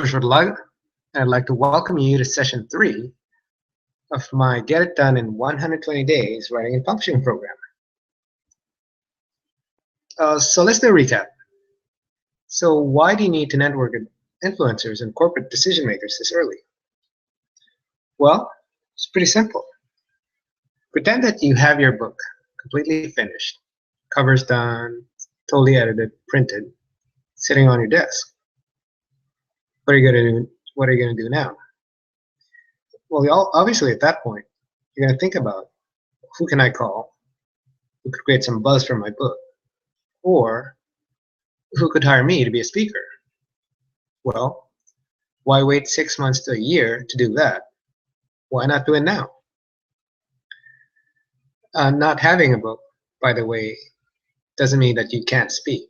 George Woodlug, and I'd like to welcome you to session 3 of my Get It Done in 120 Days Writing and Publishing program. So let's do a recap. So why do you need to network with influencers and corporate decision makers this early? Well, it's pretty simple. Pretend that you have your book completely finished, covers done, totally edited, printed, sitting on your desk. What are you going to do now? Well, obviously at that point, you're going to think about who can I call, who could create some buzz for my book, or who could hire me to be a speaker. Well, why wait 6 months to a year to do that? Why not do it now? Not having a book, by the way, doesn't mean that you can't speak.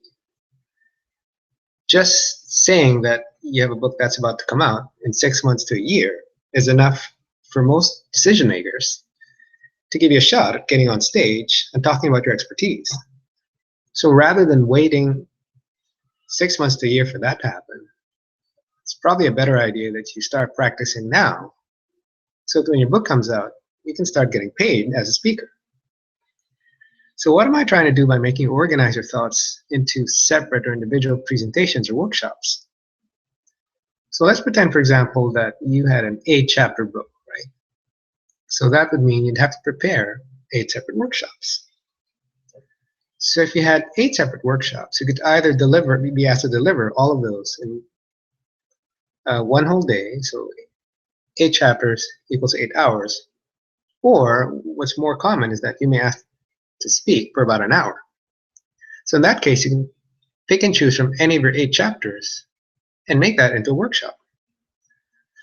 Just saying that you have a book that's about to come out in 6 months to a year is enough for most decision makers to give you a shot at getting on stage and talking about your expertise. So rather than waiting 6 months to a year for that to happen, it's probably a better idea that you start practicing now, so that when your book comes out, you can start getting paid as a speaker. So what am I trying to do by making you organize your thoughts into separate or individual presentations or workshops? So let's pretend, for example, that you had an 8-chapter book, right? So that would mean you'd have to prepare 8 separate workshops. So if you had 8 separate workshops, you could either be asked to deliver all of those in one whole day, so 8 chapters equals 8 hours, or what's more common is that you may ask to speak for about an hour. So in that case, you can pick and choose from any of your 8 chapters and make that into a workshop.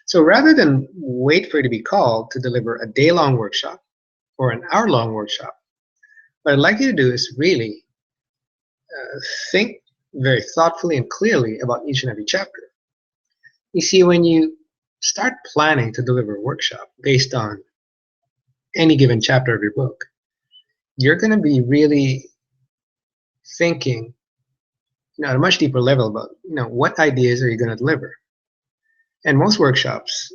So rather than wait for you to be called to deliver a day-long workshop or an hour-long workshop, what I'd like you to do is really think very thoughtfully and clearly about each and every chapter. You see, when you start planning to deliver a workshop based on any given chapter of your book, you're going to be really thinking at a much deeper level about what ideas are you going to deliver. And most workshops,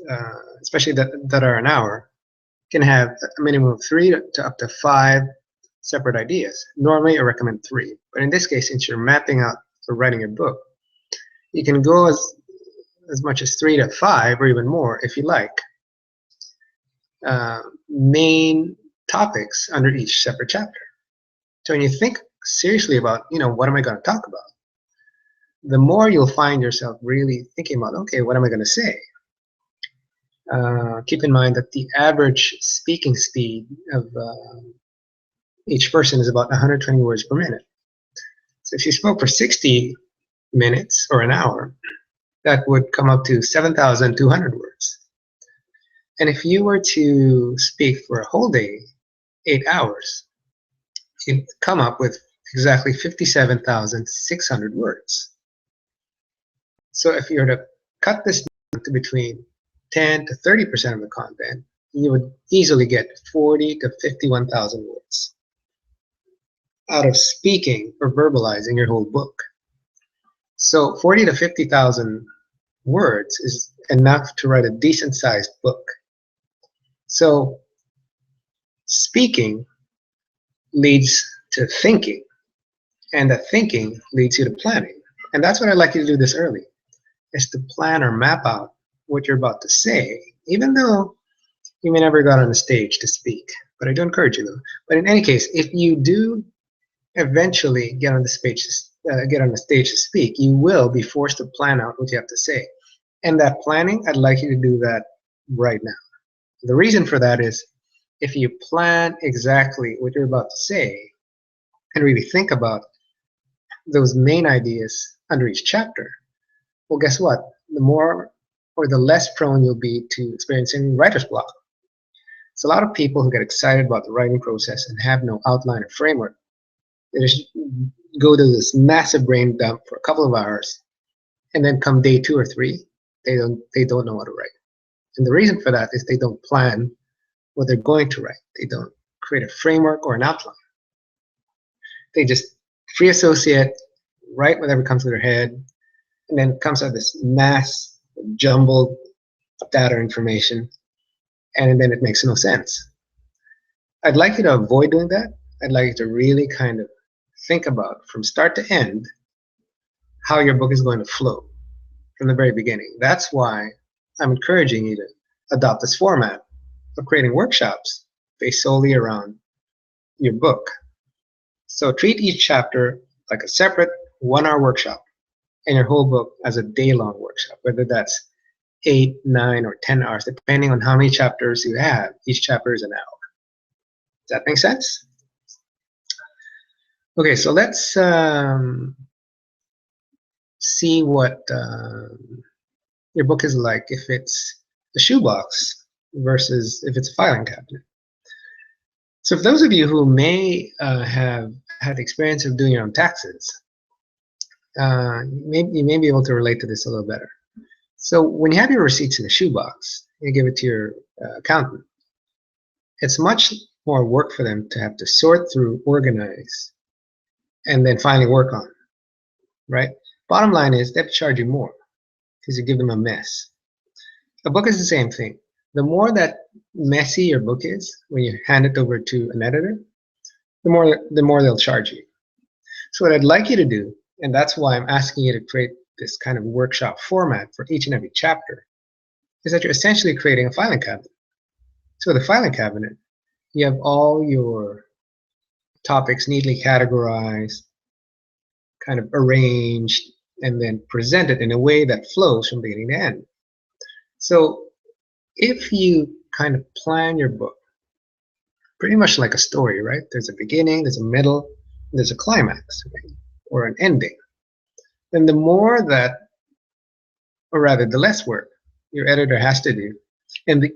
especially that are an hour, can have a minimum of 3 to up to 5 separate ideas. Normally I recommend 3, but in this case, since you're mapping out for writing a book, you can go as much as 3 to 5 or even more if you like. Main topics under each separate chapter. So when you think seriously about, what am I going to talk about, the more you'll find yourself really thinking about, okay, what am I going to say? Keep in mind that the average speaking speed of each person is about 120 words per minute. So if you spoke for 60 minutes or an hour, that would come up to 7,200 words. And if you were to speak for a whole day, 8 hours, you'd come up with exactly 57,600 words. So if you were to cut this down to between 10 to 30% of the content, you would easily get 40 to 51,000 words out of speaking or verbalizing your whole book. So 40 to 50,000 words is enough to write a decent-sized book. So speaking leads to thinking, and that thinking leads you to planning. And that's what I'd like you to do this early, is to plan or map out what you're about to say, even though you may never get on the stage to speak. But I do encourage you though. But in any case, if you do eventually get on the stage to speak, you will be forced to plan out what you have to say. And that planning, I'd like you to do that right now. The reason for that is, if you plan exactly what you're about to say and really think about those main ideas under each chapter, well, guess what? The more or the less prone you'll be to experiencing writer's block. So a lot of people who get excited about the writing process and have no outline or framework, they just go to this massive brain dump for a couple of hours, and then come day 2 or 3, they don't know how to write. And the reason for that is they don't plan what they're going to write. They don't create a framework or an outline. They just free associate, write whatever comes to their head, and then comes out this mass jumbled data information, and then it makes no sense. I'd like you to avoid doing that. I'd like you to really kind of think about from start to end how your book is going to flow from the very beginning. That's why I'm encouraging you to adopt this format of creating workshops based solely around your book. So treat each chapter like a separate 1-hour workshop and your whole book as a day-long workshop, whether that's 8, 9, or 10 hours, depending on how many chapters you have. Each chapter is an hour. Does that make sense? Okay, so let's see what your book is like if it's a shoebox versus if it's a filing cabinet. So for those of you who may have had the experience of doing your own taxes, you may be able to relate to this a little better. So when you have your receipts in a shoebox, you give it to your accountant, it's much more work for them to have to sort through, organize, and then finally work on, right? Bottom line is they have to charge you more because you give them a mess. A book is the same thing. The more that messy your book is when you hand it over to an editor, the more they'll charge you. So what I'd like you to do, and that's why I'm asking you to create this kind of workshop format for each and every chapter, is that you're essentially creating a filing cabinet. So the filing cabinet, you have all your topics neatly categorized, kind of arranged, and then presented in a way that flows from beginning to end. So if you kind of plan your book pretty much like a story, right? There's a beginning, there's a middle, there's a climax, right? Or an ending. Then the more that, or rather the less work your editor has to do, and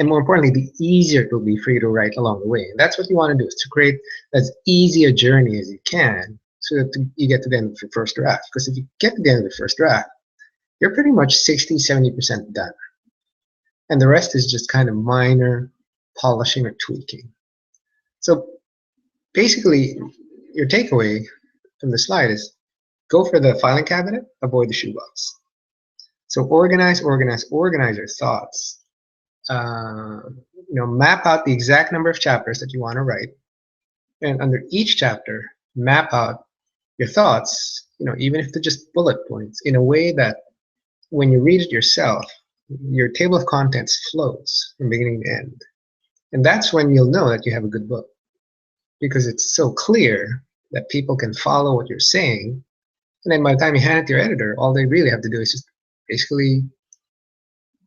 more importantly, the easier it will be for you to write along the way. And that's what you want to do, is to create as easy a journey as you can so that you get to the end of your first draft. Because if you get to the end of the first draft, you're pretty much 60–70% done. And the rest is just kind of minor polishing or tweaking. So basically, your takeaway from the slide is go for the filing cabinet, avoid the shoebox. So organize your thoughts. Map out the exact number of chapters that you want to write, and under each chapter, map out your thoughts. Even if they're just bullet points, in a way that when you read it yourself, your table of contents flows from beginning to end, and that's when you'll know that you have a good book, because it's so clear that people can follow what you're saying. And then by the time you hand it to your editor, all they really have to do is just basically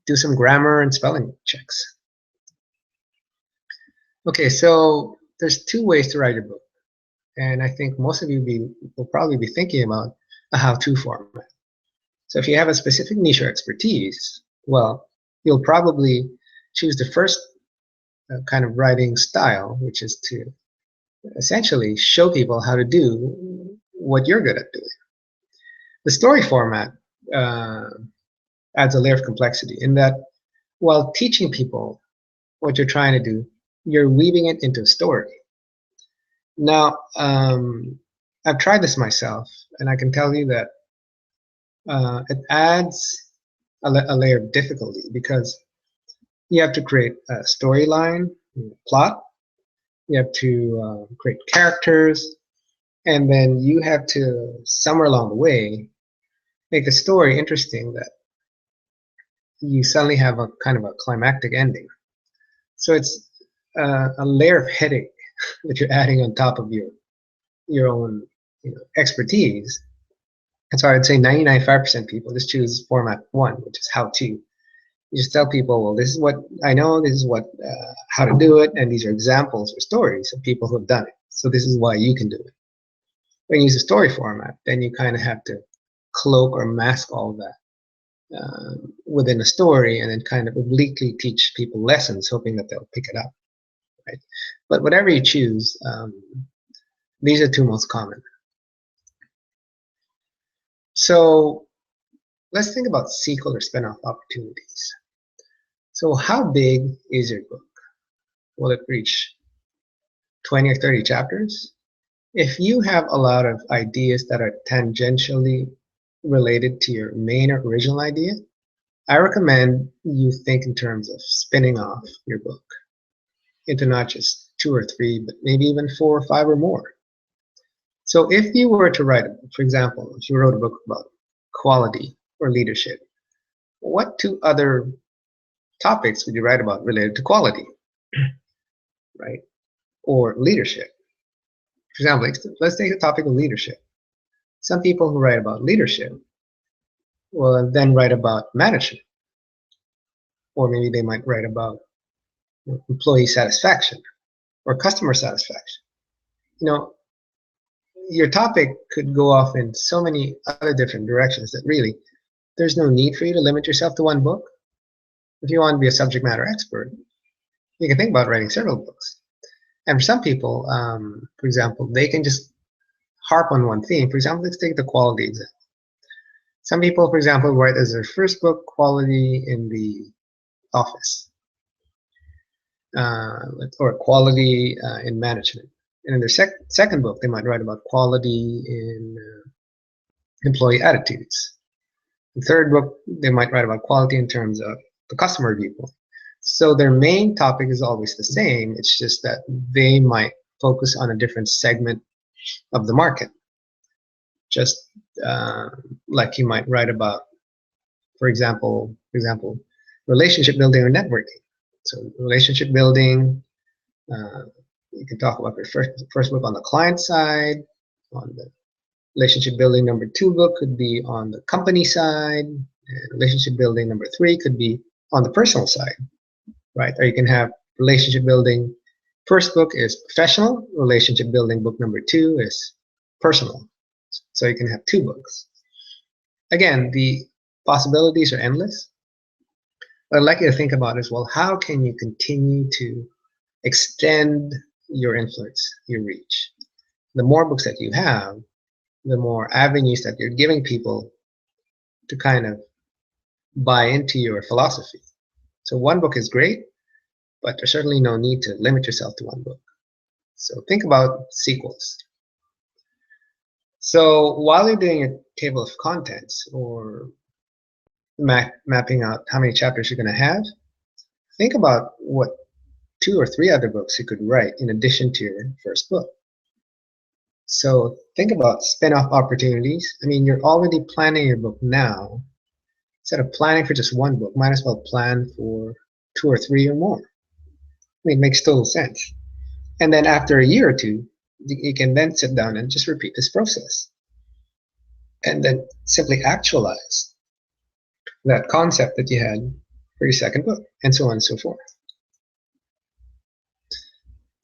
do some grammar and spelling checks. Okay, so there's 2 ways to write your book. And I think most of you will probably be thinking about a how-to format. So if you have a specific niche or expertise, well, you'll probably choose the first kind of writing style, which is to essentially show people how to do what you're good at doing. The story format adds a layer of complexity in that while teaching people what you're trying to do, you're weaving it into a story. Now, I've tried this myself, and I can tell you that it adds a layer of difficulty, because you have to create a storyline, plot, you have to create characters, and then you have to, somewhere along the way, make the story interesting that you suddenly have a kind of a climactic ending. So it's a layer of headache that you're adding on top of your own expertise. And so I'd say 99.5% people just choose format 1, which is how to. You just tell people, well, this is what I know, this is what how to do it, and these are examples or stories of people who have done it. So this is why you can do it. When you use a story format, then you kind of have to cloak or mask all that within a story, and then kind of obliquely teach people lessons, hoping that they'll pick it up, right? But whatever you choose, these are 2 most common. So let's think about sequel or spin-off opportunities. So how big is your book? Will it reach 20 or 30 chapters? If you have a lot of ideas that are tangentially related to your main or original idea, I recommend you think in terms of spinning off your book into not just 2 or 3, but maybe even 4 or 5 or more. So if you were to write, for example, if you wrote a book about quality or leadership, what 2 other topics would you write about related to quality, right? Or leadership? For example, let's take the topic of leadership. Some people who write about leadership will then write about management, or maybe they might write about employee satisfaction or customer satisfaction. You know, your topic could go off in so many other different directions that really there's no need for you to limit yourself to one book. If you want to be a subject matter expert, you can think about writing several books. And for some people, for example, they can just harp on one theme. For example, let's take the quality example. Some people, for example, write as their first book quality in the office, or quality in management. And in their second book, they might write about quality in employee attitudes. The third book, they might write about quality in terms of the customer viewpoint. So their main topic is always the same. It's just that they might focus on a different segment of the market. Just like you might write about, for example, relationship building or networking. So relationship building, you can talk about your first book on the client side. On the relationship building number 2 book could be on the company side. And relationship building number 3 could be on the personal side, right? Or you can have relationship building. First book is professional. Relationship building book number 2 is personal. So you can have 2 books. Again, the possibilities are endless. What I'd like you to think about is, well, how can you continue to extend your influence, your reach? The more books that you have, the more avenues that you're giving people to kind of buy into your philosophy. So one book is great, but there's certainly no need to limit yourself to one book. So think about sequels. So while you're doing a table of contents or mapping out how many chapters you're going to have, think about what 2 or 3 other books you could write in addition to your first book. So think about spin-off opportunities. I mean, you're already planning your book now. Instead of planning for just one book, might as well plan for 2 or 3 or more. I mean, it makes total sense. And then after a year or 2, you can then sit down and just repeat this process. And then simply actualize that concept that you had for your second book, and so on and so forth.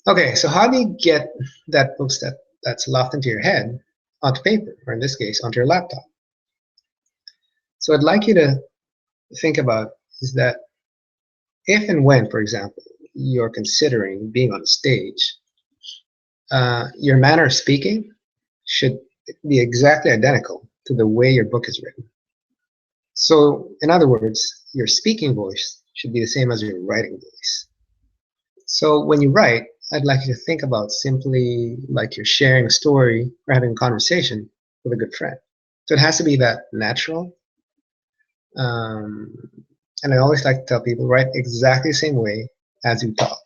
Okay, so how do you get that book that's locked into your head onto paper, or in this case, onto your laptop? So I'd like you to think about is that if and when, for example, you're considering being on stage, your manner of speaking should be exactly identical to the way your book is written. So in other words, your speaking voice should be the same as your writing voice. So when you write, I'd like you to think about simply like you're sharing a story or having a conversation with a good friend. So it has to be that natural. And I always like to tell people, write exactly the same way as you talk.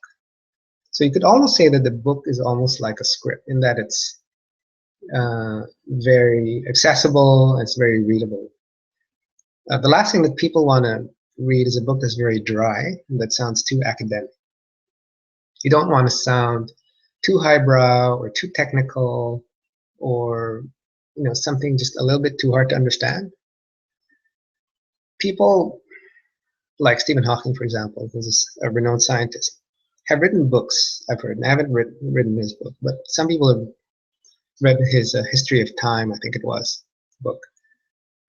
So you could almost say that the book is almost like a script in that it's very accessible, it's very readable. The last thing that people want to read is a book that's very dry and that sounds too academic. You don't want to sound too highbrow or too technical or something just a little bit too hard to understand. People like Stephen Hawking, for example, who's a renowned scientist, have written books, I've heard, and I haven't written his book, but some people have read his History of Time, I think it was, book,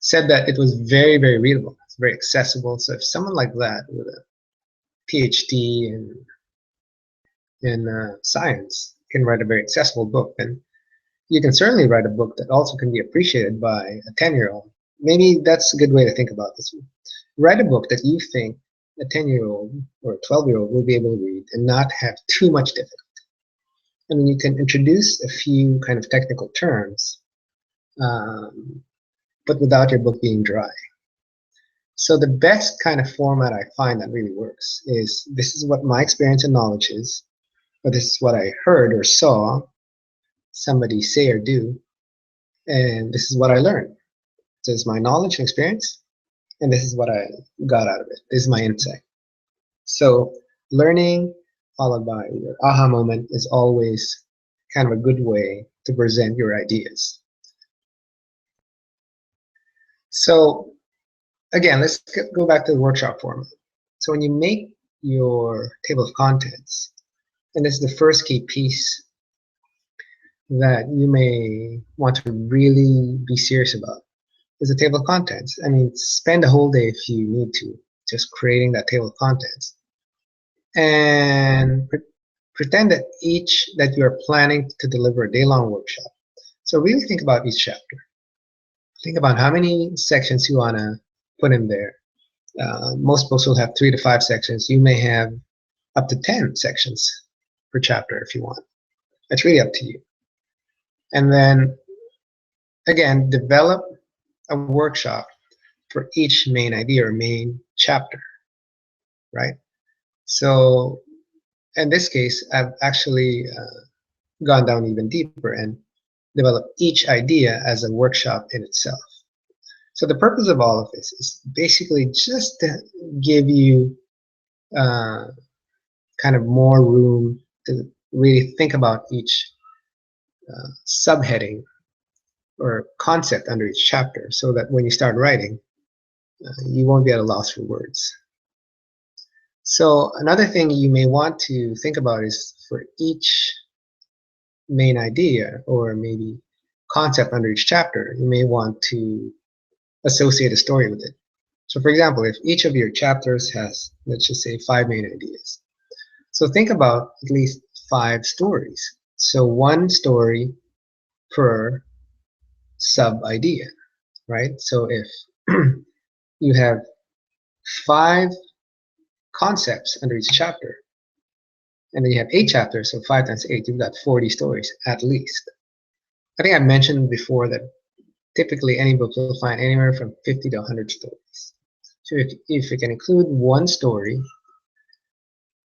said that it was very, very readable. It's very accessible. So if someone like that with a PhD in science can write a very accessible book, then you can certainly write a book that also can be appreciated by a 10-year-old. Maybe that's a good way to think about this. Write a book that you think a 10-year-old or a 12-year-old will be able to read and not have too much difficulty. I mean, you can introduce a few kind of technical terms, but without your book being dry. So the best kind of format I find that really works is, this is what my experience and knowledge is, or this is what I heard or saw somebody say or do, and this is what I learned. This is my knowledge and experience, and this is what I got out of it. This is my insight. So learning followed by your aha moment is always kind of a good way to present your ideas. So again, let's go back to the workshop format. So when you make your table of contents, and this is the first key piece that you may want to really be serious about, is the table of contents. I mean, spend a whole day if you need to, just creating that table of contents. And pretend that you're planning to deliver a day-long workshop. So really think about each chapter. Think about how many sections you want to put in there. Most books will have 3 to 5 sections. You may have up to 10 sections per chapter if you want. It's really up to you. And then, again, develop a workshop for each main idea or main chapter, right? So in this case, I've actually gone down even deeper and developed each idea as a workshop in itself. So the purpose of all of this is basically just to give you kind of more room to really think about each subheading or concept under each chapter, so that when you start writing, you won't be at a loss for words. So another thing you may want to think about is, for each main idea or maybe concept under each chapter, you may want to associate a story with it. So for example, if each of your chapters has, let's just say, 5 main ideas, so think about at least 5 stories. So 1 story per sub idea, right? So if you have 5 concepts under each chapter, and then you have 8 chapters, so 5 times 8, you've got 40 stories at least. I think I mentioned before that typically any book will find anywhere from 50 to 100 stories. So if you can include 1 story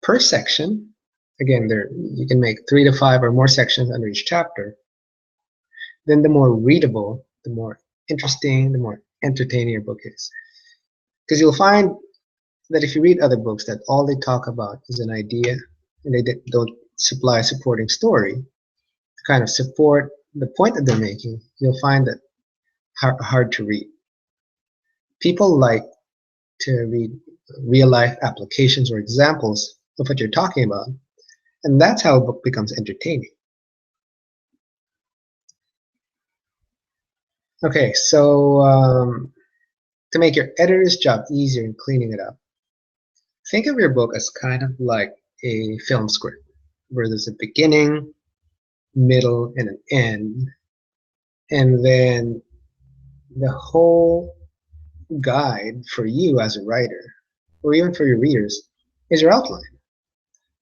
per section, again, you can make 3 to 5 or more sections under each chapter, then the more readable, the more interesting, the more entertaining your book is. Because you'll find that if you read other books that all they talk about is an idea and they don't supply a supporting story to kind of support the point that they're making, you'll find that hard to read. People like to read real-life applications or examples of what you're talking about, and that's how a book becomes entertaining. Okay, so to make your editor's job easier in cleaning it up, think of your book as kind of like a film script, where there's a beginning, middle, and an end, and then the whole guide for you as a writer, or even for your readers, is your outline.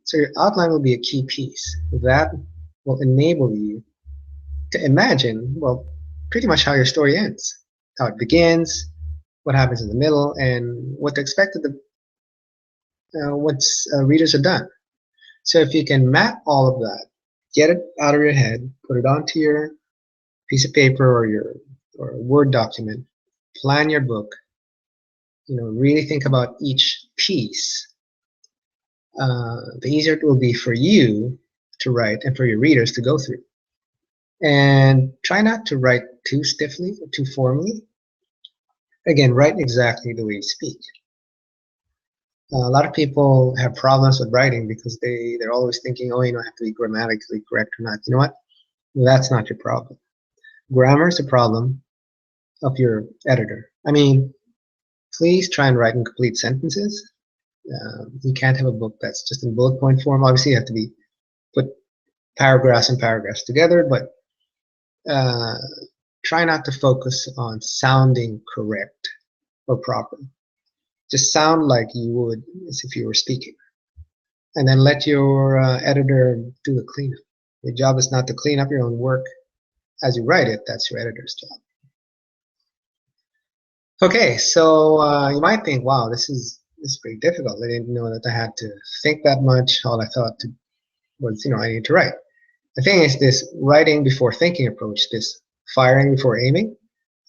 So your outline will be a key piece that will enable you to imagine, well, pretty much how your story ends, how it begins, what happens in the middle, and what to expect once readers are done. So if you can map all of that, get it out of your head, put it onto your piece of paper or a Word document, plan your book, really think about each piece, the easier it will be for you to write and for your readers to go through. And try not to write too stiffly or too formally. Again, write exactly the way you speak. A lot of people have problems with writing because they're always thinking, oh, I have to be grammatically correct or not. You know what? That's not your problem. Grammar is a problem of your editor. I mean, please try and write in complete sentences. You can't have a book that's just in bullet point form. Obviously, you have to put paragraphs and paragraphs together, but try not to focus on sounding correct or proper. Just sound like you would as if you were speaking. And then let your editor do the cleanup. Your job is not to clean up your own work as you write it. That's your editor's job. Okay, so you might think, wow, this is pretty difficult. I didn't know that I had to think that much. All I thought was, I need to write. The thing is, this writing before thinking approach, this firing before aiming,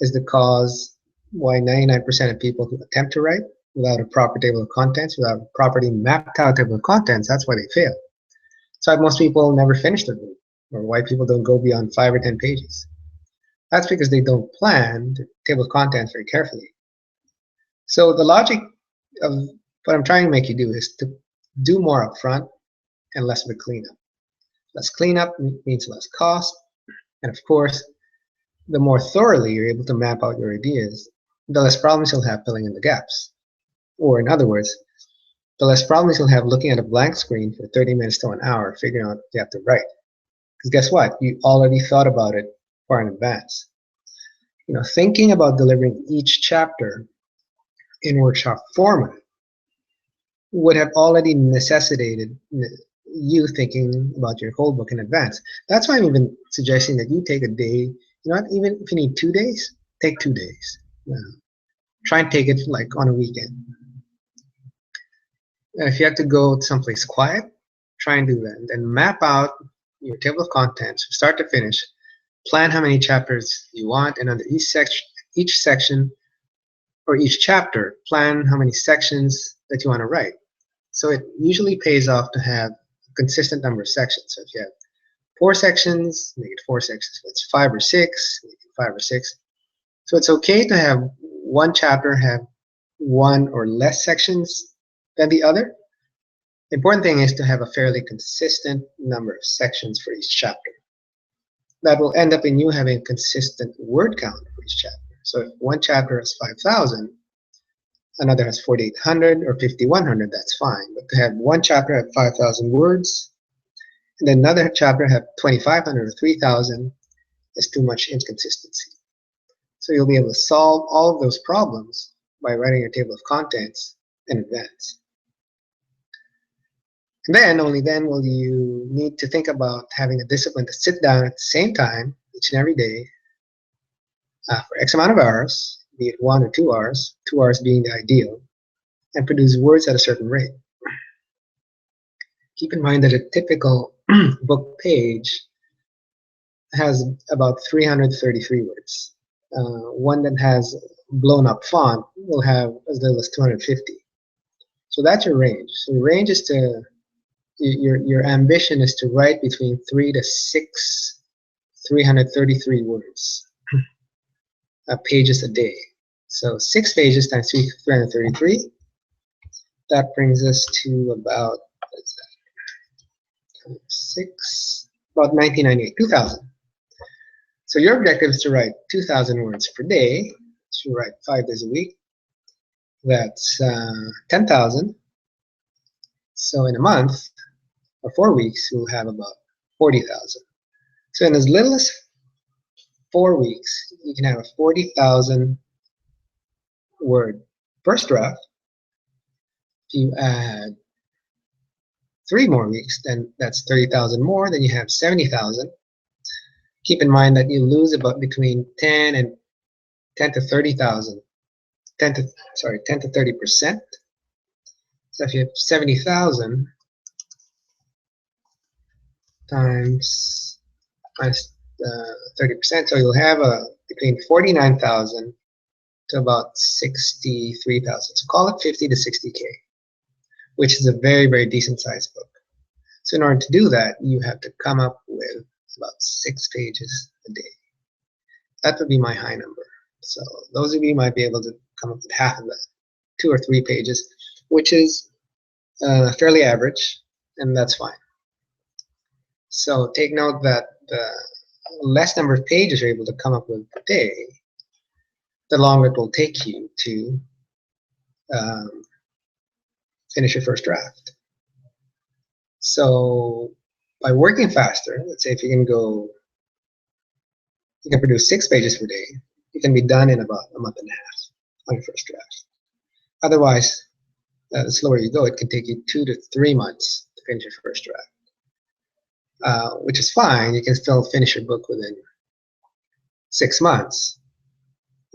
is the cause why 99% of people who attempt to write without a proper table of contents, without a properly mapped out table of contents, that's why they fail. So why most people never finish their book, or why people don't go beyond 5 or 10 pages. That's because they don't plan the table of contents very carefully. So the logic of what I'm trying to make you do is to do more upfront and less of a cleanup. Less cleanup means less cost, and of course, the more thoroughly you're able to map out your ideas, the less problems you'll have filling in the gaps. Or in other words, the less problems you'll have looking at a blank screen for 30 minutes to an hour figuring out what you have to write. Because guess what? You already thought about it far in advance. Thinking about delivering each chapter in workshop format would have already necessitated you thinking about your whole book in advance. That's why I'm even suggesting that you take a day. Even if you need 2 days, take 2 days. Try and take it like on a weekend. And if you have to go someplace quiet, try and do that. And then map out your table of contents from start to finish. Plan how many chapters you want, and under each section or each chapter, plan how many sections that you want to write. So it usually pays off to have a consistent number of sections. So if you have 4 sections, make it 4 sections. If it's 5 or 6, make it 5 or 6. So it's okay to have one chapter have one or less sections than the other. The important thing is to have a fairly consistent number of sections for each chapter. That will end up in you having a consistent word count for each chapter. So if one chapter has 5,000, another has 4,800 or 5,100, that's fine. But to have one chapter have 5,000 words, and then another chapter have 2,500 or 3,000 is too much inconsistency. So you'll be able to solve all of those problems by writing your table of contents in advance. And then, only then will you need to think about having a discipline to sit down at the same time each and every day for X amount of hours, be it 1 or 2 hours, 2 hours being the ideal, and produce words at a certain rate. Keep in mind that a typical book page has about 333 words. One that has blown up font will have as little as 250. So that's your range. So your range is to, your ambition is to write between 3 to 6 333 words pages a day. So 6 pages times 333, that brings us to about, what's that, 6, about 1998, 2,000. So your objective is to write 2,000 words per day. So you write 5 days a week. That's 10,000. So in a month, or 4 weeks, you'll have about 40,000. So in as little as 4 weeks, you can have a 40,000 word first draft. If you add 3 more weeks, then that's 30,000 more. Then you have 70,000. Keep in mind that you lose about between 10 to 30,000. 10 to 30%. So if you have 70,000 times minus 30%, so you'll have between 49,000 to about 63,000. So call it 50 to 60K, which is a very, very decent sized book. So in order to do that, you have to come up with about 6 pages a day. That would be my high number. So those of you might be able to come up with half of that, 2 or 3 pages, which is fairly average, and that's fine. So take note that the less number of pages you're able to come up with per day, the longer it will take you to finish your first draft. So by working faster, let's say if you can produce 6 pages per day, it can be done in about a month and a half on your first draft. Otherwise, the slower you go, it can take you 2 to 3 months to finish your first draft, which is fine. You can still finish your book within 6 months.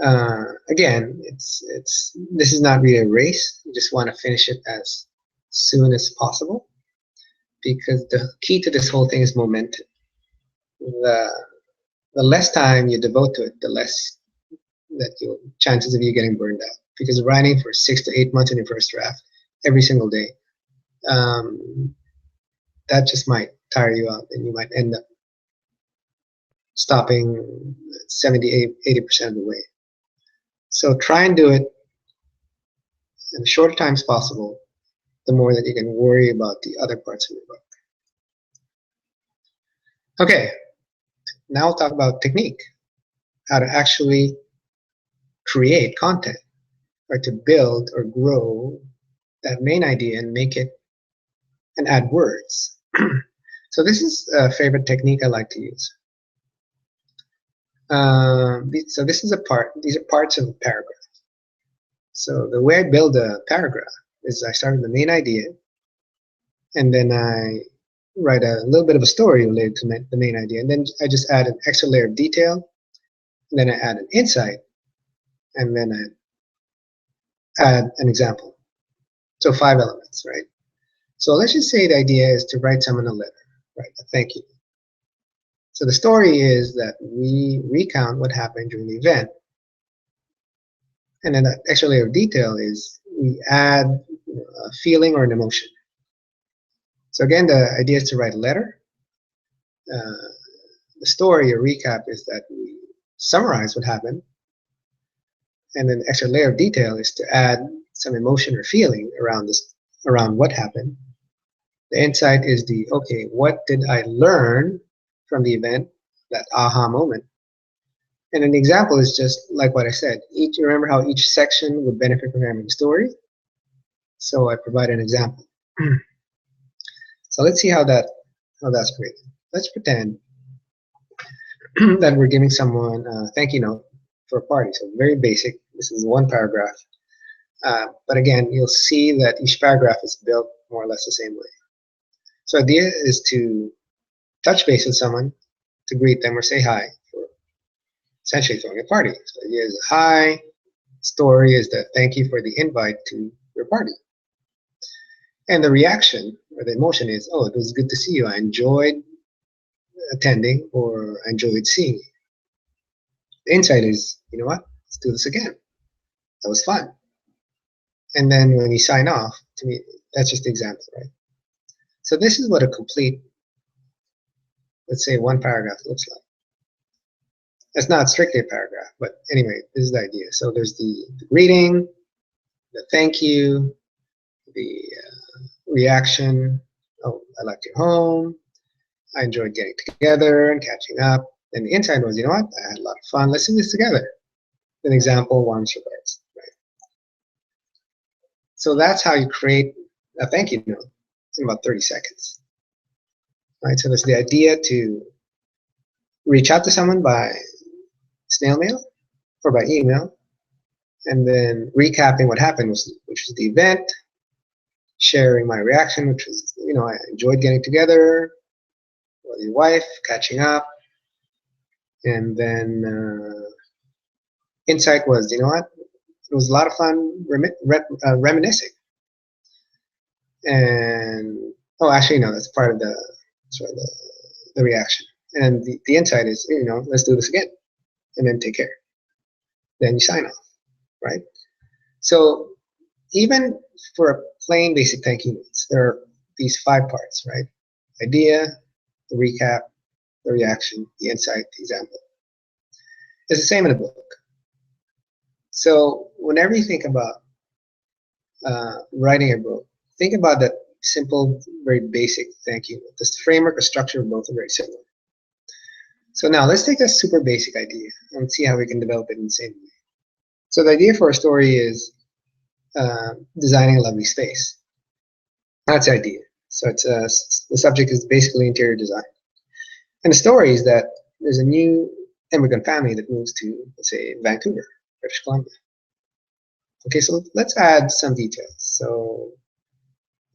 Again, this is not really a race. You just want to finish it as soon as possible, because the key to this whole thing is momentum. The the less time you devote to it, the less that you chances of you getting burned out. Because writing for 6 to 8 months in your first draft every single day, um, that just might tire you out, and you might end up stopping 70, 80% of the way. So try and do it in the shorter time as possible, the more that you can worry about the other parts of your book. Okay, now we'll talk about technique, how to actually create content, or to build or grow that main idea and make it and add words. So this is a favorite technique I like to use. So this is these are parts of a paragraph. So the way I build a paragraph is I start with the main idea, and then I write a little bit of a story related to the main idea, and then I just add an extra layer of detail, and then I add an insight, and then I add an example. So 5 elements, right? So let's just say the idea is to write someone a letter, right? A thank you. So the story is that we recount what happened during the event, and then that extra layer of detail is we add a feeling or an emotion. So again, the idea is to write a letter. The story or recap is that we summarize what happened, and then the extra layer of detail is to add some emotion or feeling around what happened. The insight is okay, what did I learn from the event, that aha moment? And an example is just like what I said. Remember how each section would benefit from having a story? So I provide an example. So let's see how that's created. Let's pretend that we're giving someone a thank you note for a party. So very basic. This is one paragraph. But again, you'll see that each paragraph is built more or less the same way. So the idea is to touch base with someone, to greet them or say hi, for essentially throwing a party. So the idea is hi. Story is the thank you for the invite to your party. And the reaction or the emotion is, oh, it was good to see you. I enjoyed attending, or I enjoyed seeing you. The insight is, you know what? Let's do this again. That was fun. And then when you sign off, to me, that's just the example, right? So this is what a complete, let's say, one paragraph looks like. It's not strictly a paragraph, but anyway, this is the idea. So there's the greeting, the thank you, the reaction. Oh, I liked your home. I enjoyed getting together and catching up. And the insight was, you know what? I had a lot of fun. Let's do this together. An example, warms regards. Right? So that's how you create a thank you note in about 30 seconds. Right? So there's the idea to reach out to someone by snail mail or by email, and then recapping what happened, which was the event, sharing my reaction, which was, I enjoyed getting together with your wife, catching up, and then insight was, you know what, it was a lot of fun reminiscing. And actually, no, that's part of the reaction. And the insight is, let's do this again, and then take care. Then you sign off, right? So even for a plain basic thank you notes, there are these 5 parts, right? Idea, the recap, the reaction, the insight, the example. It's the same in a book. So whenever you think about writing a book, think about that simple, very basic thank you note. The framework or structure of both are very similar. So now let's take a super basic idea and see how we can develop it in the same way. So the idea for a story is designing a lovely space. That's the idea. So it's the subject is basically interior design. And the story is that there's a new immigrant family that moves to, let's say, Vancouver, British Columbia. Okay, so let's add some details. So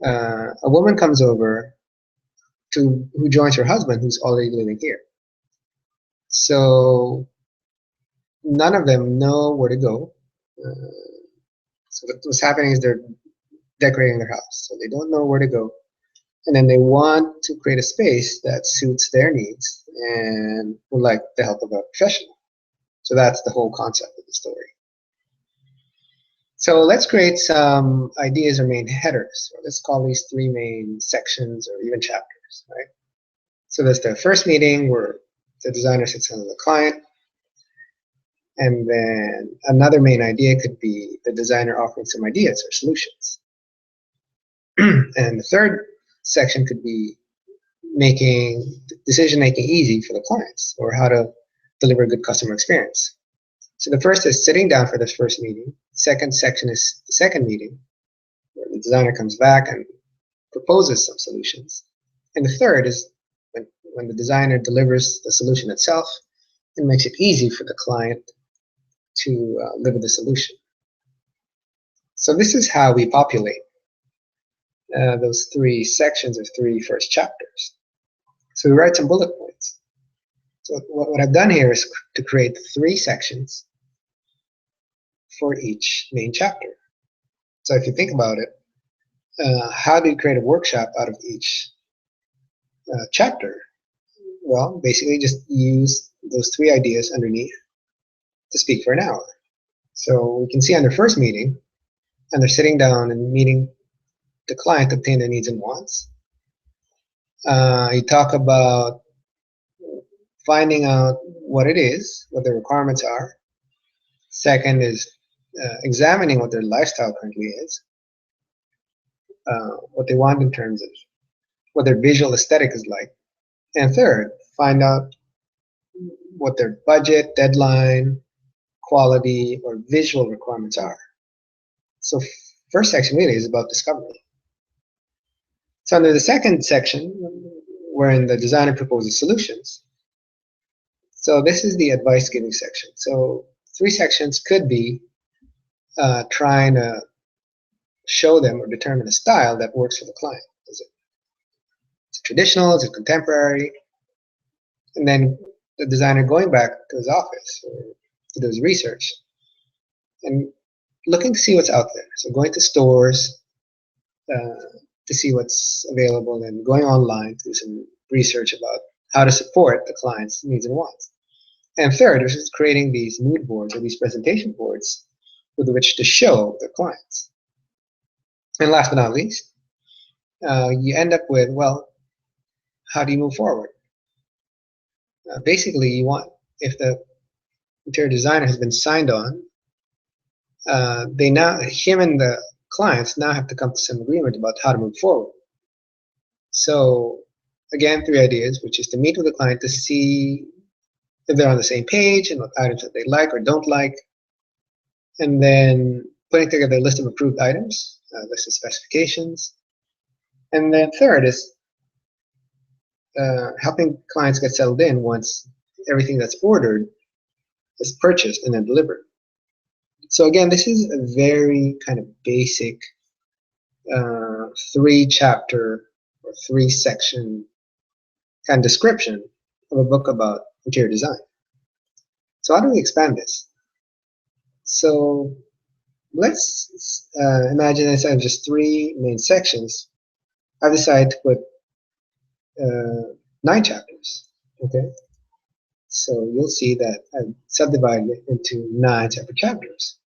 a woman comes over who joins her husband, who's already living here. So none of them know where to go. So what's happening is they're decorating their house, so they don't know where to go. And then they want to create a space that suits their needs and would like the help of a professional. So that's the whole concept of the story. So let's create some ideas or main headers. So let's call these 3 main sections or even chapters, right? So there's the first meeting where the designer sits down with the client. And then another main idea could be the designer offering some ideas or solutions. And the third section could be making decision-making easy for the clients, or how to deliver a good customer experience. So the first is sitting down for this first meeting. Second section is the second meeting, where the designer comes back and proposes some solutions. And the third is when the designer delivers the solution itself and makes it easy for the client to live with the solution. So this is how we populate those 3 sections or 3 first chapters. So we write some bullet points. So what I've done here is to create 3 sections for each main chapter. So if you think about it, how do you create a workshop out of each chapter? Well, basically just use those 3 ideas underneath to speak for an hour. So we can see on their first meeting, and they're sitting down and meeting the client to obtain their needs and wants. You talk about finding out what it is, what their requirements are. Second is examining what their lifestyle currently is, what they want in terms of what their visual aesthetic is like. And third, find out what their budget, deadline, quality, or visual requirements are. So first section really is about discovery. So under the second section, wherein the designer proposes solutions, so this is the advice giving section. So 3 sections could be trying to show them or determine a style that works for the client. Is it traditional? Is it contemporary? And then the designer going back to his office or to do his research and looking to see what's out there. So going to stores to see what's available and going online to do some research about how to support the client's needs and wants. And third, which is creating these mood boards or these presentation boards with which to show the clients. And last but not least, you end up with, well, how do you move forward? Basically, you want, if the interior designer has been signed on, him and the clients now have to come to some agreement about how to move forward. So again, 3 ideas, which is to meet with the client to see if they're on the same page and what items that they like or don't like, and then putting together a list of approved items, a list of specifications, and then third is helping clients get settled in once everything that's ordered is purchased and then delivered. So again, this is a very kind of basic 3-chapter or 3-section kind of description of a book about interior design. So how do we expand this? So let's imagine instead of just 3 main sections, I've decided to put 9 chapters. Okay, so you'll see that I've subdivided it into 9 separate chapters.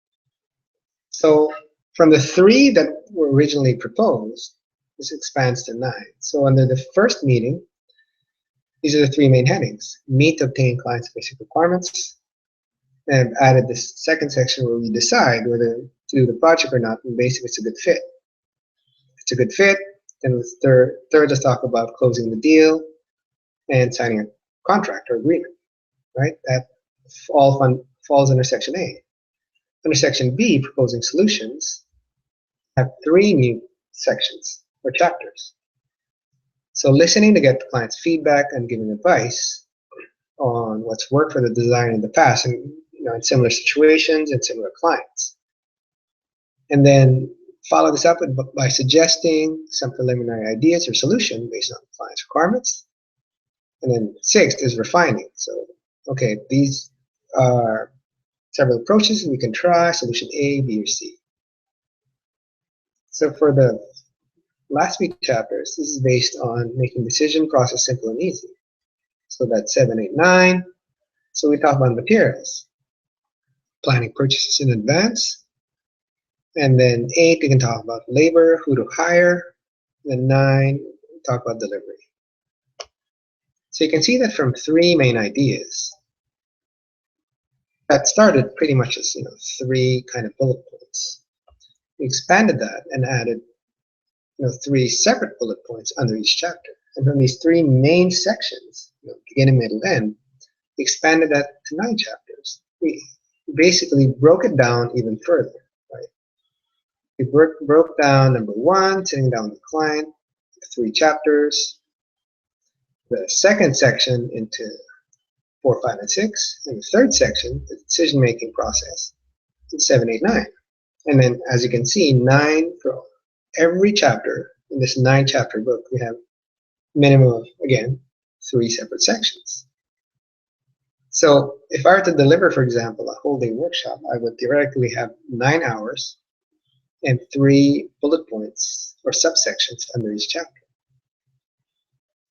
So from the 3 that were originally proposed, this expands to 9. So under the first meeting, these are the 3 main headings: meet to obtain clients' basic requirements. And I've added this second section where we decide whether to do the project or not, and basically it's a good fit. If it's a good fit, then the third, let's talk about closing the deal and signing a contract or agreement, right? That all falls under section A. Under section B, proposing solutions, I have 3 new sections or chapters. So listening to get the client's feedback and giving advice on what's worked for the designer in the past, and in similar situations and similar clients. And then follow this up by suggesting some preliminary ideas or solution based on the client's requirements. And then 6th is refining. So, okay, these are several approaches we can try, solution A, B, or C. So for the last few chapters, this is based on making decision process simple and easy. So that's 7, 8, 9. So we talk about materials, planning purchases in advance. And then 8, we can talk about labor, who to hire. Then 9, we talk about delivery. So you can see that from 3 main ideas, that started pretty much as 3 kind of bullet points. We expanded that and added 3 separate bullet points under each chapter. And from these 3 main sections, beginning, middle, end, we expanded that to 9 chapters. We basically broke it down even further, right? We broke down number 1, sitting down with the client, 3 chapters. The second section into 4, 5, and 6, and the third section, the decision-making process, in 7, 8, 9. And then, as you can see, 9 for every chapter in this 9-chapter book. We have minimum of, again, 3 separate sections. So if I were to deliver, for example, a whole day workshop, I would theoretically have 9 hours and 3 bullet points or subsections under each chapter.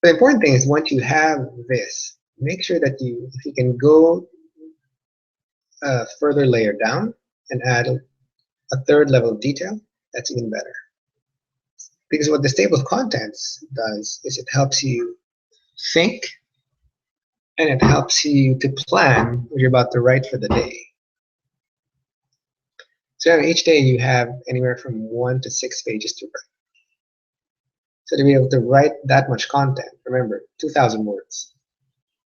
The important thing is once you have this, make sure that if you can go a further layer down and add a third level of detail, that's even better. Because what this table of contents does is it helps you think and it helps you to plan what you're about to write for the day. So each day you have anywhere from 1 to 6 pages to write. So to be able to write that much content, remember, 2,000 words,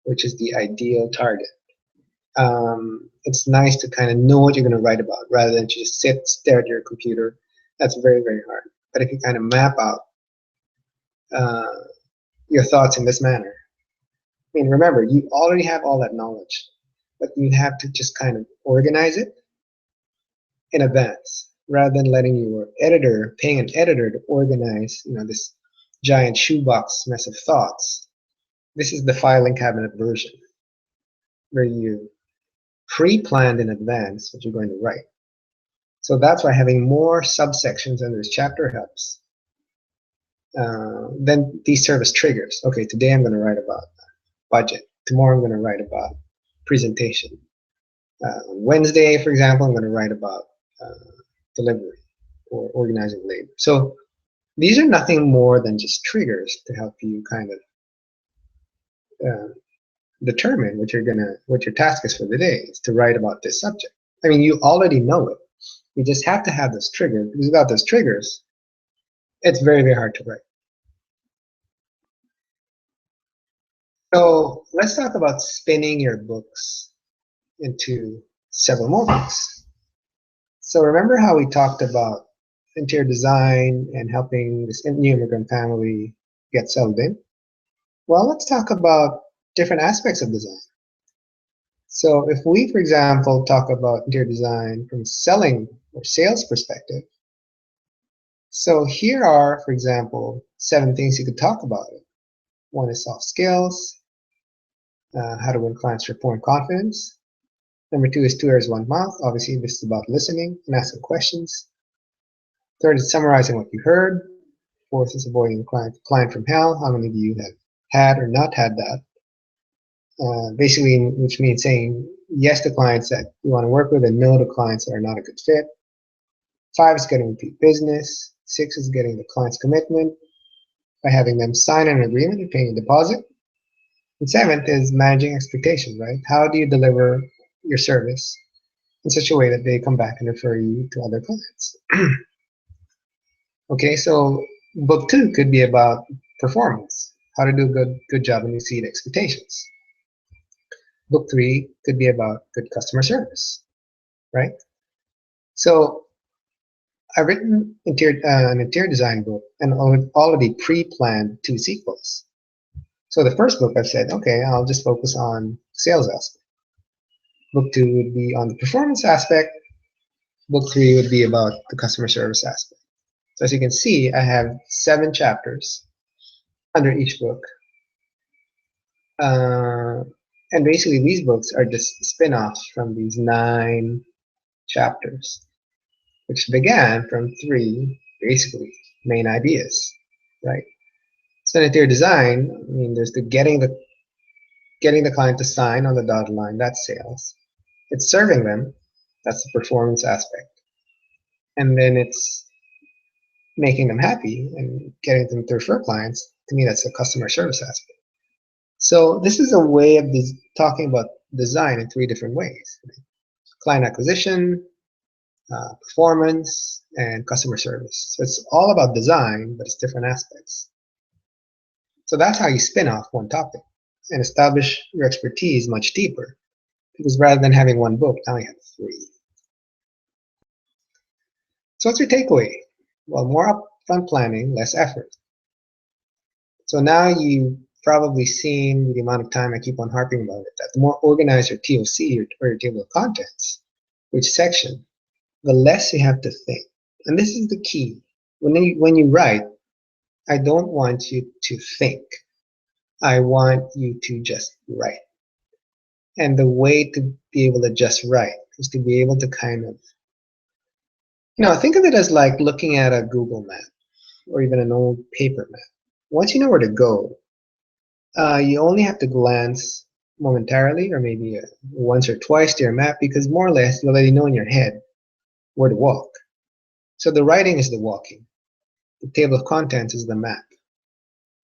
which is the ideal target. It's nice to kind of know what you're going to write about rather than to just stare at your computer. That's very, very hard. But if you kind of map out your thoughts in this manner, I mean, remember, you already have all that knowledge, but you have to just kind of organize it in advance rather than letting your editor, paying an editor to organize, this giant shoebox mess of thoughts. This is the filing cabinet version where you pre-planned in advance what you're going to write. So that's why having more subsections under this chapter helps. Then these serve as triggers. Okay, today I'm going to write about budget. Tomorrow I'm going to write about presentation. On Wednesday, for example, I'm going to write about delivery or organizing labor. So these are nothing more than just triggers to help you kind of determine what your task is for the day is to write about this subject. I mean, you already know it. You just have to have those triggers, because without those triggers, it's very, very hard to write. So let's talk about spinning your books into several more books. So remember how we talked about interior design and helping this new immigrant family get settled in? Well, let's talk about different aspects of design. So if we, for example, talk about interior design from a selling or sales perspective, so here are, for example, 7 things you could talk about it. 1 is soft skills, how to win clients' rapport and confidence. Number 2 is 2 ears, 1 mouth. Obviously, this is about listening and asking questions. 3rd is summarizing what you heard. 4th is avoiding client from hell. How many of you have had or not had that? Basically, which means saying yes to clients that you want to work with and no to clients that are not a good fit. 5 is getting repeat business. 6 is getting the client's commitment by having them sign an agreement and paying a deposit. And 7th is managing expectations, right? How do you deliver your service in such a way that they come back and refer you to other clients? Okay, so book 2 could be about performance, how to do a good job and exceed expectations. Book 3 could be about good customer service, right? So I've written an interior design book and already pre-planned 2 sequels. So the first book I've said, okay, I'll just focus on the sales aspect. Book 2 would be on the performance aspect. Book 3 would be about the customer service aspect. So as you can see, I have 7 chapters under each book. And basically these books are just spin-offs from these 9 chapters, which began from 3 basically main ideas, right? So in interior design, I mean, there's the getting the client to sign on the dotted line, that's sales. It's serving them, that's the performance aspect. And then it's making them happy and getting them to refer clients. To me, that's a customer service aspect. So this is a way of talking about design in 3 different ways: client acquisition, performance, and customer service. So it's all about design, but it's different aspects. So that's how you spin off one topic and establish your expertise much deeper. Because rather than having 1 book, now you have 3. So what's your takeaway? Well, more upfront planning, less effort. So now you've probably seen with the amount of time I keep on harping about it, that the more organized your TOC or your table of contents, which section, the less you have to think. And this is the key. When you write, I don't want you to think. I want you to just write. And the way to be able to just write is to be able to kind of, think of it as like looking at a Google map or even an old paper map. Once you know where to go, you only have to glance momentarily or maybe once or twice to your map, because more or less you already know in your head where to walk. So the writing is the walking. The table of contents is the map.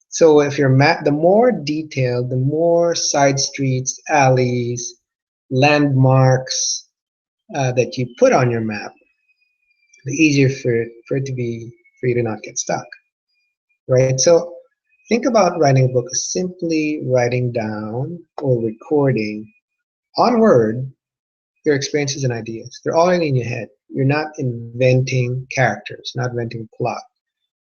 So if your map, the more detailed, the more side streets, alleys, landmarks that you put on your map, the easier for you to not get stuck, right? So think about writing a book as simply writing down or recording on Word your experiences and ideas. They're already in your head. You're not inventing characters, not inventing plot.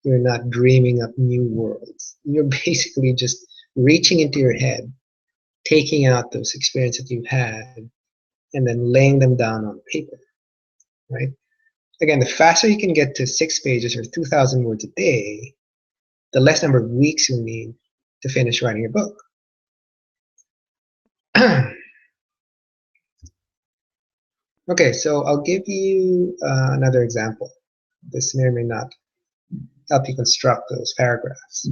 You're not dreaming up new worlds. You're basically just reaching into your head, taking out those experiences you've had, and then laying them down on paper, right? Again, the faster you can get to 6 pages or 2,000 words a day, the less number of weeks you'll need to finish writing your book. Okay, so I'll give you another example. This may or may not help you construct those paragraphs.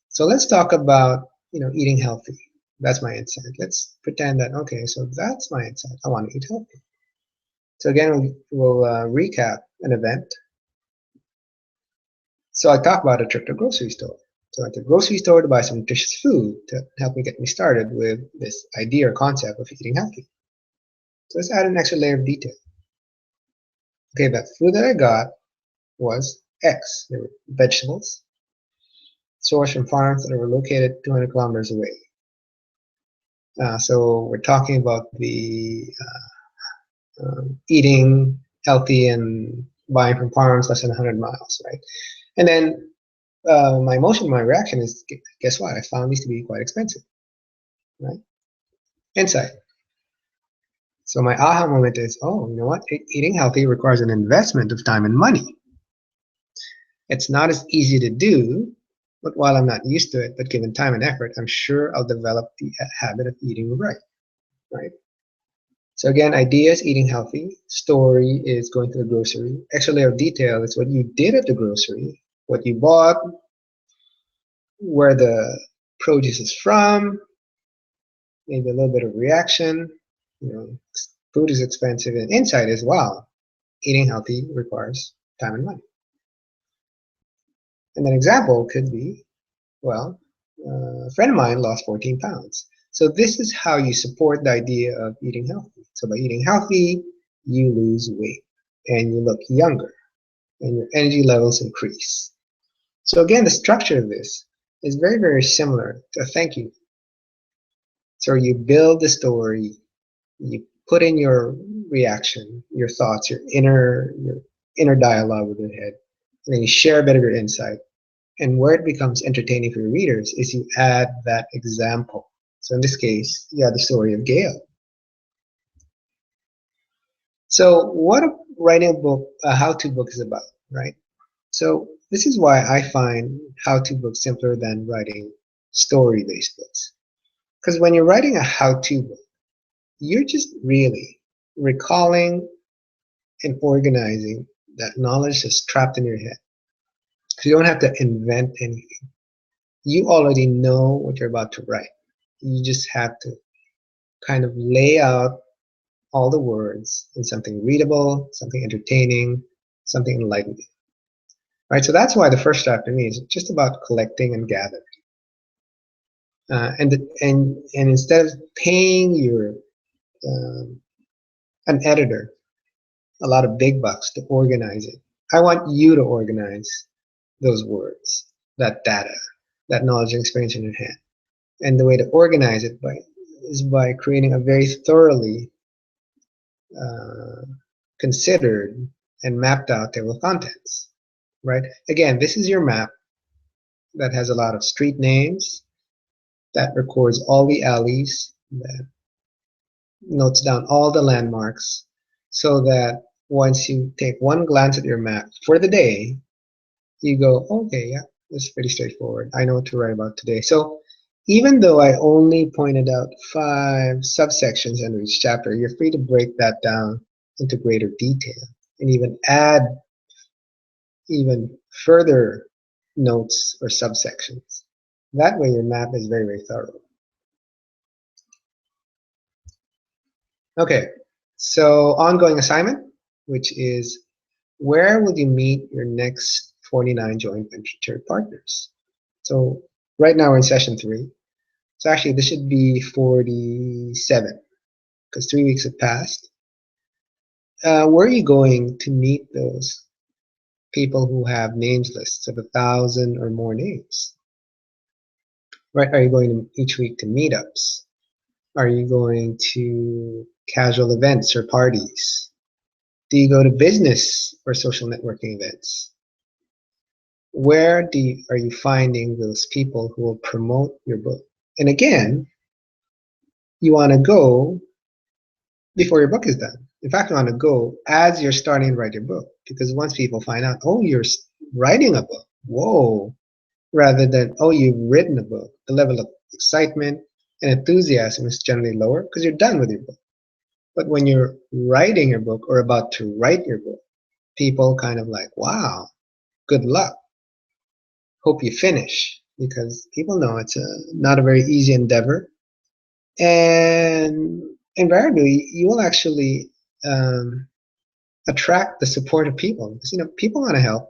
So let's talk about eating healthy. That's my insight. Let's pretend that, okay, so that's my insight. I want to eat healthy. So again, we'll recap an event. So I talk about a trip to a grocery store. So I went to the grocery store to buy some nutritious food to help me get me started with this idea or concept of eating healthy. So let's add an extra layer of detail. Okay, that food that I got was X. They were vegetables sourced from farms that were located 200 kilometers away. So we're talking about the eating healthy and buying from farms less than 100 miles, right? And then my emotion, my reaction is, guess what? I found these to be quite expensive, right? Insight. So my aha moment is, oh, you know what? Eating healthy requires an investment of time and money. It's not as easy to do, but while I'm not used to it, but given time and effort, I'm sure I'll develop the habit of eating right? So again, idea is eating healthy. Story is going to the grocery. Extra layer of detail is what you did at the grocery, what you bought, where the produce is from, maybe a little bit of reaction. Food is expensive, and insight is, wow, eating healthy requires time and money. And an example could be, well, a friend of mine lost 14 pounds. So this is how you support the idea of eating healthy. So by eating healthy, you lose weight and you look younger and your energy levels increase. So again, the structure of this is very, very similar to a thank you. So you build the story, you put in your reaction, your thoughts, your inner dialogue with your head, and then you share a bit of your insight. And where it becomes entertaining for your readers is you add that example. So in this case, you add the story of Gail. So what writing a book, a how-to book is about, right? So this is why I find how-to books simpler than writing story-based books. Because when you're writing a how-to book, you're just really recalling and organizing that knowledge that's trapped in your head. So you don't have to invent anything. You already know what you're about to write. You just have to kind of lay out all the words in something readable, something entertaining, something enlightening. Right? So that's why the first draft to me is just about collecting and gathering. And instead of paying your an editor a lot of big bucks to organize it, I want you to organize those words, that data, that knowledge and experience in your head. And the way to organize it is by creating a very thoroughly considered and mapped out table of contents. Right? Again, this is your map that has a lot of street names, that records all the alleys, that notes down all the landmarks, so that once you take one glance at your map for the day, you go, okay, yeah, this is pretty straightforward. I know what to write about today. So even though I only pointed out 5 subsections under each chapter, you're free to break that down into greater detail and even add even further notes or subsections. That way your map is very, very thorough. Okay, so ongoing assignment, which is where will you meet your next 49 joint venture partners? So right now we're in session 3. So actually this should be 47 because 3 weeks have passed. Where are you going to meet those people who have names lists of 1,000 or more names? Right? Are you going to each week to meetups? Are you going to casual events or parties? Do you go to business or social networking events? Where are you finding those people who will promote your book? And again, you want to go before your book is done. In fact, you want to go as you're starting to write your book, because once people find out, oh, you're writing a book, whoa, rather than, oh, you've written a book, the level of excitement and enthusiasm is generally lower because you're done with your book. But when you're writing your book or about to write your book, people kind of like, wow, good luck. Hope you finish, because people know it's not a very easy endeavor. And invariably, you will actually attract the support of people. Because, people want to help,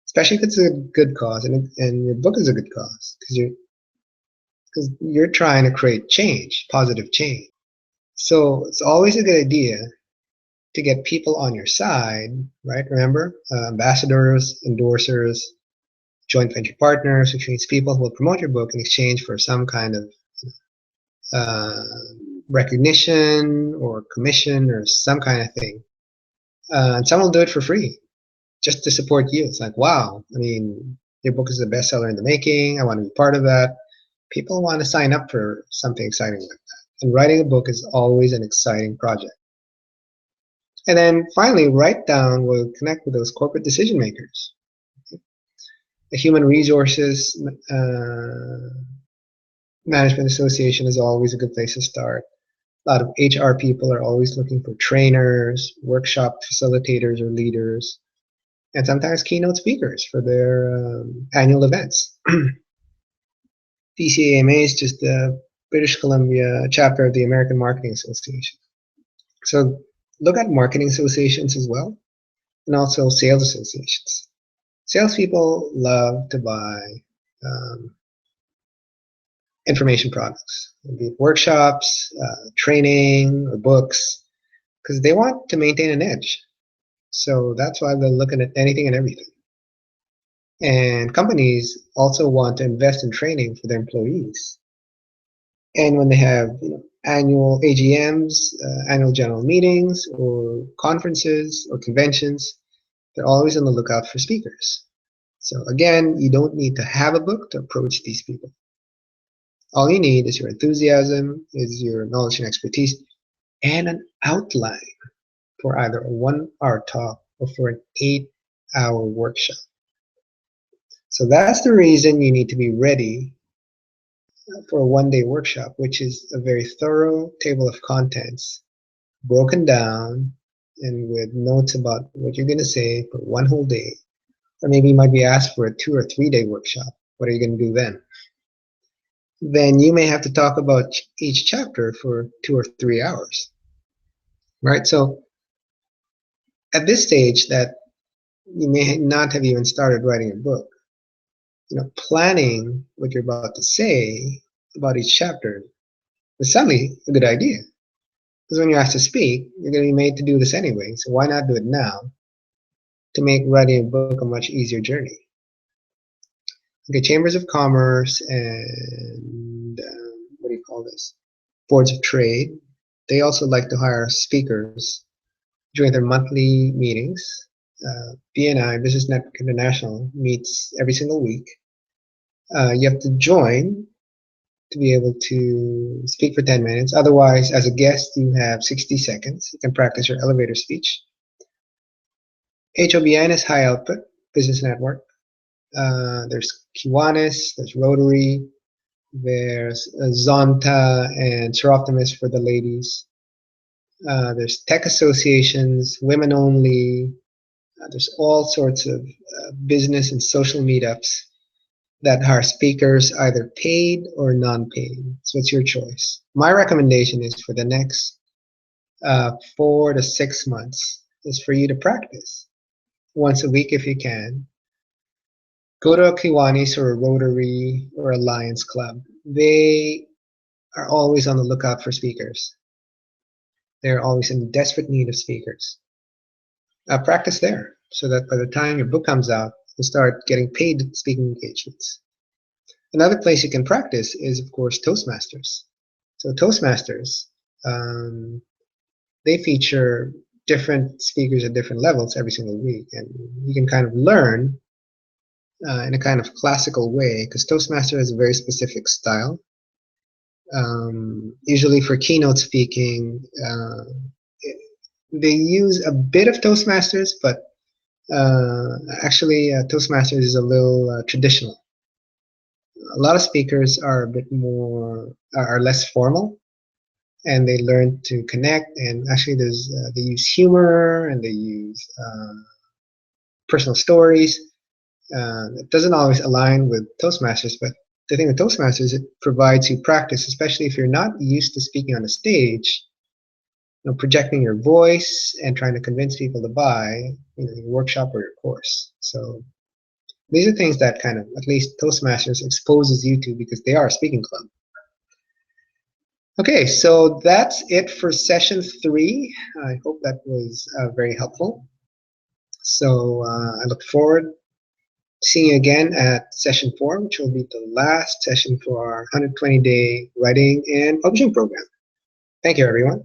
especially if it's a good cause, and your book is a good cause, because you're trying to create change, positive change. So it's always a good idea to get people on your side, right? Remember, ambassadors, endorsers, joint venture partners, which means people who will promote your book in exchange for some kind of recognition or commission or some kind of thing. And some will do it for free, just to support you. It's like, wow, I mean, your book is a bestseller in the making. I want to be part of that. People want to sign up for something exciting like that. And writing a book is always an exciting project. And then finally, Write Down will connect with those corporate decision makers. The Human Resources Management Association is always a good place to start. A lot of HR people are always looking for trainers, workshop facilitators or leaders, and sometimes keynote speakers for their annual events. PCAMA is just the British Columbia chapter of the American Marketing Association. So look at marketing associations as well, and also sales associations. Salespeople love to buy information products, be it workshops, training, or books, because they want to maintain an edge. So that's why they're looking at anything and everything. And companies also want to invest in training for their employees. And when they have annual AGMs, annual general meetings, or conferences or conventions, they're always on the lookout for speakers. So again, you don't need to have a book to approach these people. All you need is your enthusiasm, is your knowledge and expertise, and an outline for either a 1-hour talk or for an 8-hour workshop. So that's the reason you need to be ready for a one-day workshop, which is a very thorough table of contents, broken down and with notes about what you're going to say for one whole day. Or maybe you might be asked for a 2 or 3 day workshop. What are you going to do then? Then you may have to talk about each chapter for 2 or 3 hours, right? So at this stage that you may not have even started writing a book, planning what you're about to say about each chapter is suddenly a good idea. Because when you're asked to speak, you're going to be made to do this anyway. So why not do it now to make writing a book a much easier journey? Okay, chambers of commerce and what do you call this? Boards of trade. They also like to hire speakers during their monthly meetings. BNI, Business Network International, meets every single week. You have to join to be able to speak for 10 minutes. Otherwise, as a guest, you have 60 seconds. You can practice your elevator speech. HOBN is High Output Business Network. There's Kiwanis, there's Rotary, there's Zonta and Sir Optimus for the ladies. There's tech associations, women only. There's all sorts of business and social meetups that hire speakers, either paid or non-paid. So it's your choice. My recommendation is for the next 4 to 6 months is for you to practice once a week if you can. Go to a Kiwanis or a Rotary or a Lions Club. They are always on the lookout for speakers. They're always in desperate need of speakers. Practice there so that by the time your book comes out, you start getting paid speaking engagements. Another place you can practice is, of course, Toastmasters. So Toastmasters, they feature different speakers at different levels every single week, and you can kind of learn in a kind of classical way, because Toastmaster has a very specific style. Usually for keynote speaking, they use a bit of Toastmasters, but actually Toastmasters is a little traditional. A lot of speakers are a bit more, are less formal, and they learn to connect, and actually they use humor, and they use personal stories. It doesn't always align with Toastmasters, but the thing with Toastmasters, it provides you practice, especially if you're not used to speaking on a stage, projecting your voice and trying to convince people to buy your workshop or your course. So these are things that kind of, at least Toastmasters exposes you to, because they are a speaking club. Okay, so that's it for session 3. I hope that was very helpful. So I look forward to seeing you again at session 4, which will be the last session for our 120-day writing and publishing program. Thank you, everyone.